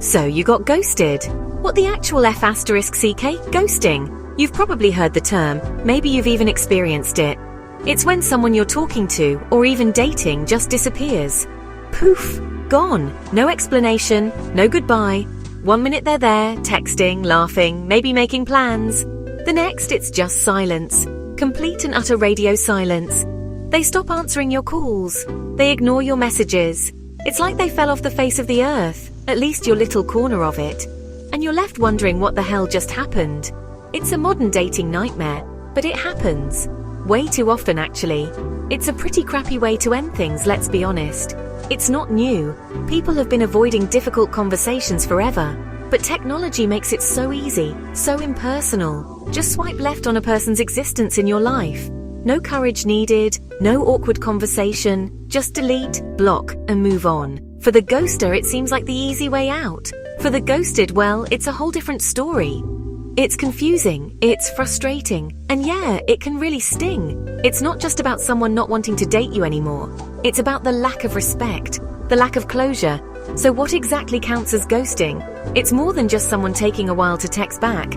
So you got ghosted. What the actual F***CK? Ghosting. You've probably heard the term, maybe you've even experienced it. It's when someone you're talking to, or even dating, just disappears. Poof, gone. No explanation, no goodbye. 1 minute they're there, texting, laughing, maybe making plans. The next, it's just silence. Complete and utter radio silence. They stop answering your calls. They ignore your messages. It's like they fell off the face of the earth, at least your little corner of it. And you're left wondering what the hell just happened. It's a modern dating nightmare, but it happens. Way too often, actually. It's a pretty crappy way to end things, let's be honest. It's not new. People have been avoiding difficult conversations forever. But technology makes it so easy, so impersonal. Just swipe left on a person's existence in your life. No courage needed, no awkward conversation. Just delete, block, and move on. For the ghoster, it seems like the easy way out. For the ghosted, well, it's a whole different story. It's confusing, it's frustrating, and yeah, it can really sting. It's not just about someone not wanting to date you anymore. It's about the lack of respect, the lack of closure. So what exactly counts as ghosting? It's more than just someone taking a while to text back.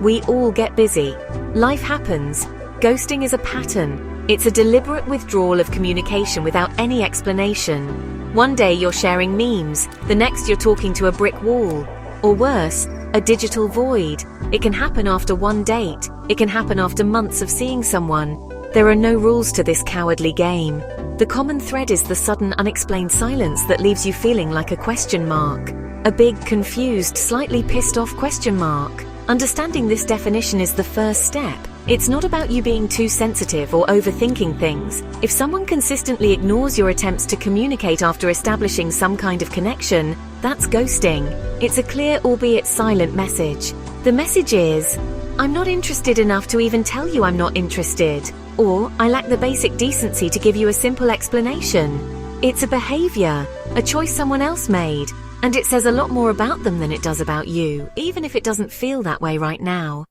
We all get busy. Life happens. Ghosting is a pattern. It's a deliberate withdrawal of communication without any explanation. One day you're sharing memes, the next you're talking to a brick wall. Or worse, a digital void. It can happen after one date. It can happen after months of seeing someone. There are no rules to this cowardly game. The common thread is the sudden unexplained silence that leaves you feeling like a question mark. A big, confused, slightly pissed off question mark. Understanding this definition is the first step. It's not about you being too sensitive or overthinking things. If someone consistently ignores your attempts to communicate after establishing some kind of connection, that's ghosting. It's a clear, albeit silent message. The message is, I'm not interested enough to even tell you I'm not interested. Or, I lack the basic decency to give you a simple explanation. It's a behavior, a choice someone else made, and it says a lot more about them than it does about you, even if it doesn't feel that way right now.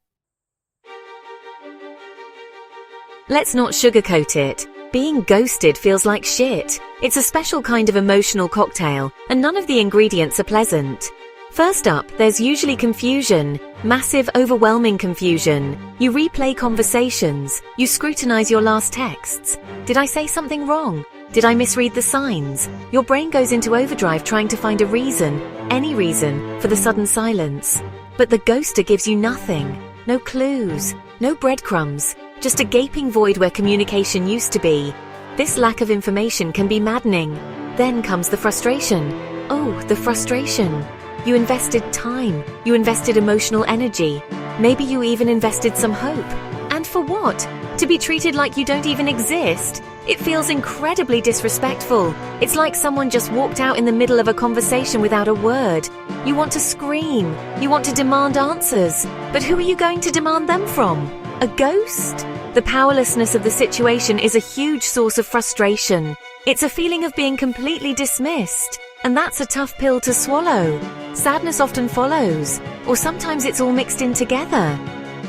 Let's not sugarcoat it. Being ghosted feels like shit. It's a special kind of emotional cocktail, and none of the ingredients are pleasant. First up, there's usually confusion. Massive, overwhelming confusion. You replay conversations. You scrutinize your last texts. Did I say something wrong? Did I misread the signs? Your brain goes into overdrive trying to find a reason, any reason, for the sudden silence. But the ghoster gives you nothing. No clues. No breadcrumbs. Just a gaping void where communication used to be. This lack of information can be maddening. Then comes the frustration. Oh, the frustration. You invested time. You invested emotional energy. Maybe you even invested some hope. And for what? To be treated like you don't even exist? It feels incredibly disrespectful. It's like someone just walked out in the middle of a conversation without a word. You want to scream. You want to demand answers. But who are you going to demand them from? A ghost? The powerlessness of the situation is a huge source of frustration. It's a feeling of being completely dismissed. And that's a tough pill to swallow. Sadness often follows, or sometimes it's all mixed in together.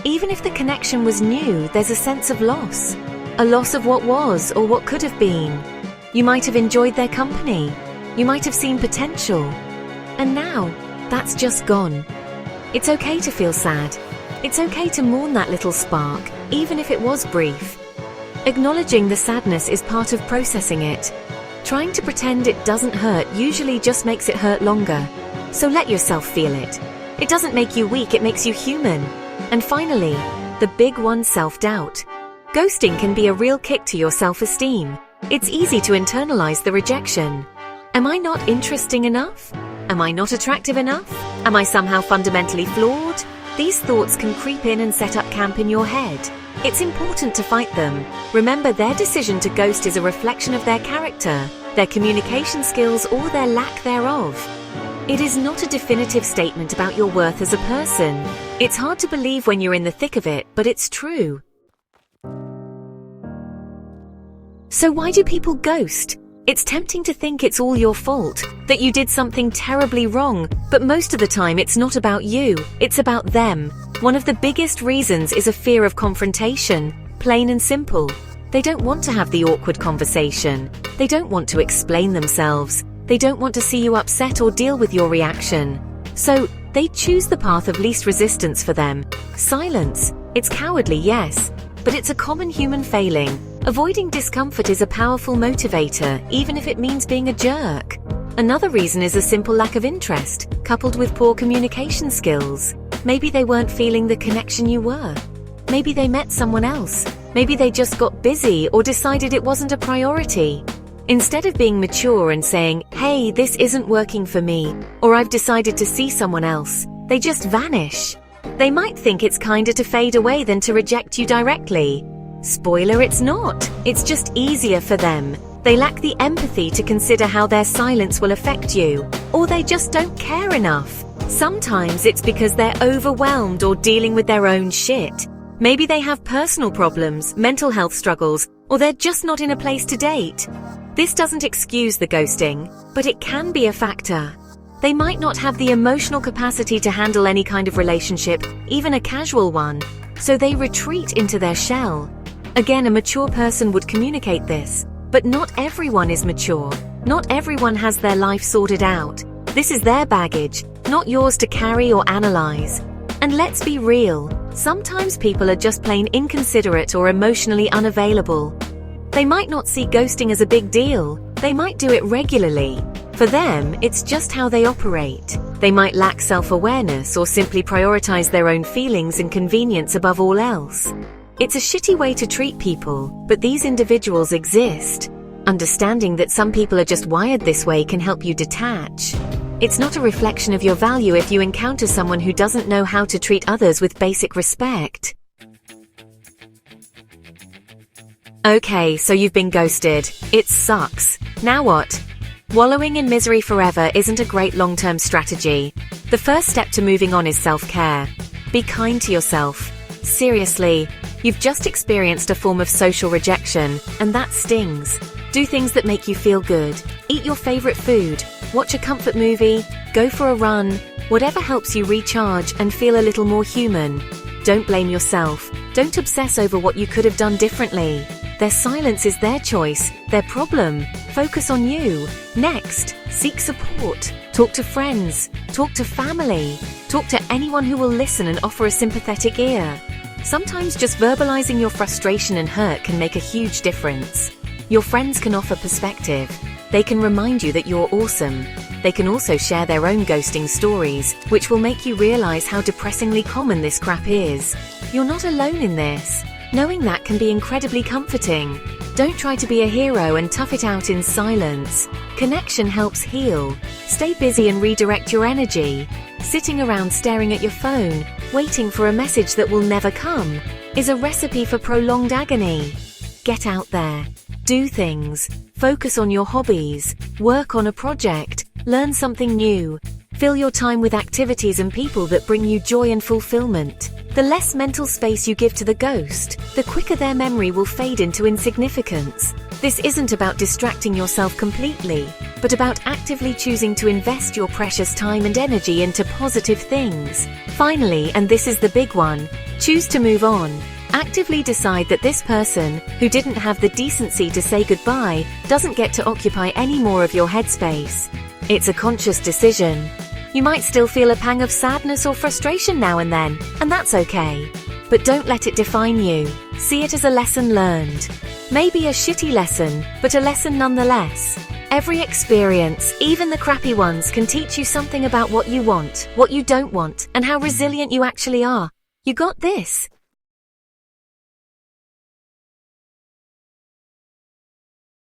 Even if the connection was new, there's a sense of loss. A loss of what was or what could have been. You might have enjoyed their company. You might have seen potential. And now, that's just gone. It's okay to feel sad. It's okay to mourn that little spark, even if it was brief. Acknowledging the sadness is part of processing it. Trying to pretend it doesn't hurt usually just makes it hurt longer. So let yourself feel it. It doesn't make you weak, it makes you human. And finally, the big one, self-doubt. Ghosting can be a real kick to your self-esteem. It's easy to internalize the rejection. Am I not interesting enough? Am I not attractive enough? Am I somehow fundamentally flawed? These thoughts can creep in and set up camp in your head. It's important to fight them. Remember, their decision to ghost is a reflection of their character, their communication skills, or their lack thereof. It is not a definitive statement about your worth as a person. It's hard to believe when you're in the thick of it, but it's true. So why do people ghost? It's tempting to think it's all your fault, that you did something terribly wrong, but most of the time it's not about you, it's about them. One of the biggest reasons is a fear of confrontation, plain and simple. They don't want to have the awkward conversation. They don't want to explain themselves. They don't want to see you upset or deal with your reaction. So, they choose the path of least resistance for them. Silence. It's cowardly, yes, but it's a common human failing. Avoiding discomfort is a powerful motivator, even if it means being a jerk. Another reason is a simple lack of interest, coupled with poor communication skills. Maybe they weren't feeling the connection you were. Maybe they met someone else. Maybe they just got busy or decided it wasn't a priority. Instead of being mature and saying, "Hey, this isn't working for me," or "I've decided to see someone else," they just vanish. They might think it's kinder to fade away than to reject you directly. Spoiler, it's not. It's just easier for them. They lack the empathy to consider how their silence will affect you, or they just don't care enough. Sometimes it's because they're overwhelmed or dealing with their own shit. Maybe they have personal problems, mental health struggles, or they're just not in a place to date. This doesn't excuse the ghosting, but it can be a factor. They might not have the emotional capacity to handle any kind of relationship, even a casual one, so they retreat into their shell. Again, a mature person would communicate this, but not everyone is mature. Not everyone has their life sorted out. This is their baggage, not yours to carry or analyze. And let's be real, sometimes people are just plain inconsiderate or emotionally unavailable. They might not see ghosting as a big deal. They might do it regularly. For them, it's just how they operate. They might lack self-awareness or simply prioritize their own feelings and convenience above all else. It's a shitty way to treat people, but these individuals exist. Understanding that some people are just wired this way can help you detach. It's not a reflection of your value if you encounter someone who doesn't know how to treat others with basic respect. Okay, so you've been ghosted. It sucks. Now what? Wallowing in misery forever isn't a great long-term strategy. The first step to moving on is self-care. Be kind to yourself. Seriously, you've just experienced a form of social rejection, and that stings. Do things that make you feel good. Eat your favorite food. Watch a comfort movie. Go for a run. Whatever helps you recharge and feel a little more human. Don't blame yourself. Don't obsess over what you could have done differently. Their silence is their choice, their problem. Focus on you. Next, seek support. Talk to friends. Talk to family. Talk to anyone who will listen and offer a sympathetic ear. Sometimes just verbalizing your frustration and hurt can make a huge difference. Your friends can offer perspective. They can remind you that you're awesome. They can also share their own ghosting stories, which will make you realize how depressingly common this crap is. You're not alone in this. Knowing that can be incredibly comforting. Don't try to be a hero and tough it out in silence. Connection helps heal. Stay busy and redirect your energy. Sitting around staring at your phone, waiting for a message that will never come, is a recipe for prolonged agony. Get out there. Do things. Focus on your hobbies. Work on a project. Learn something new. Fill your time with activities and people that bring you joy and fulfillment. The less mental space you give to the ghost, the quicker their memory will fade into insignificance. This isn't about distracting yourself completely, but about actively choosing to invest your precious time and energy into positive things. Finally, and this is the big one, choose to move on. Actively decide that this person, who didn't have the decency to say goodbye, doesn't get to occupy any more of your headspace. It's a conscious decision. You might still feel a pang of sadness or frustration now and then, and that's okay. But don't let it define you. See it as a lesson learned. Maybe a shitty lesson, but a lesson nonetheless. Every experience, even the crappy ones, can teach you something about what you want, what you don't want, and how resilient you actually are. You got this.